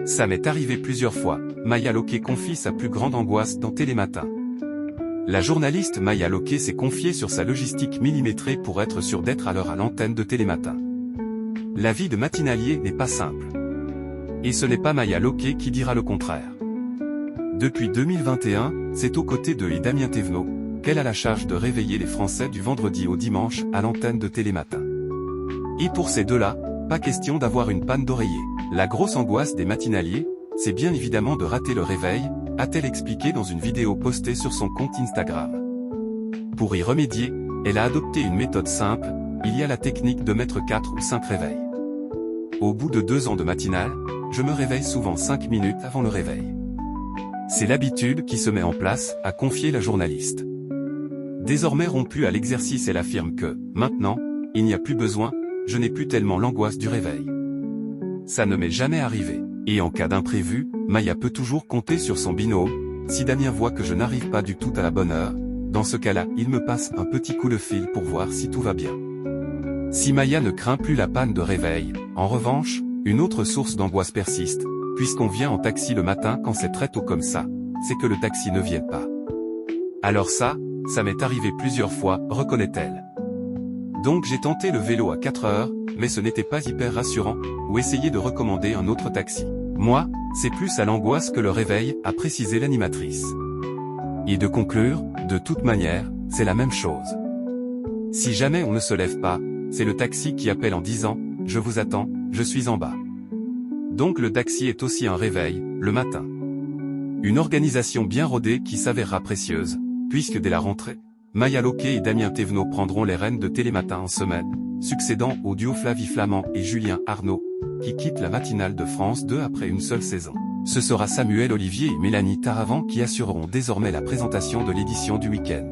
Ça m'est arrivé plusieurs fois, Maya Loquet confie sa plus grande angoisse dans Télématin. La journaliste Maya Loquet s'est confiée sur sa logistique millimétrée pour être sûre d'être à l'heure à l'antenne de Télématin. La vie de matinalier n'est pas simple. Et ce n'est pas Maya Loquet qui dira le contraire. Depuis 2021, c'est aux côtés de Damien Thévenot qu'elle a la charge de réveiller les Français du vendredi au dimanche à l'antenne de Télématin. Et pour ces deux-là, pas question d'avoir une panne d'oreiller. La grosse angoisse des matinaliers, c'est bien évidemment de rater le réveil, a-t-elle expliqué dans une vidéo postée sur son compte Instagram. Pour y remédier, elle a adopté une méthode simple, il y a la technique de mettre 4 ou 5 réveils. Au bout de 2 ans de matinale, je me réveille souvent 5 minutes avant le réveil. C'est l'habitude qui se met en place, a confié la journaliste. Désormais rompue à l'exercice, elle affirme que, maintenant, il n'y a plus besoin, je n'ai plus tellement l'angoisse du réveil. Ça ne m'est jamais arrivé. Et en cas d'imprévu, Maya peut toujours compter sur son binôme. Si Damien voit que je n'arrive pas du tout à la bonne heure, dans ce cas-là, il me passe un petit coup de fil pour voir si tout va bien. Si Maya ne craint plus la panne de réveil, en revanche, une autre source d'angoisse persiste, puisqu'on vient en taxi le matin quand c'est très tôt comme ça, c'est que le taxi ne vienne pas. Alors ça m'est arrivé plusieurs fois, reconnaît-elle. Donc j'ai tenté le vélo à 4 heures, mais ce n'était pas hyper rassurant, ou essayé de recommander un autre taxi. Moi, c'est plus à l'angoisse que le réveil, a précisé l'animatrice. Et de conclure, de toute manière, c'est la même chose. Si jamais on ne se lève pas, c'est le taxi qui appelle en disant « Je vous attends, je suis en bas ». Donc le taxi est aussi un réveil, le matin. Une organisation bien rodée qui s'avérera précieuse, puisque dès la rentrée, Maya Loquet et Damien Thévenot prendront les rênes de Télématin en semaine, succédant au duo Flavie Flament et Julien Arnaud, qui quittent la matinale de France 2 après une seule saison. Ce sera Samuel Olivier et Mélanie Taravant qui assureront désormais la présentation de l'édition du week-end.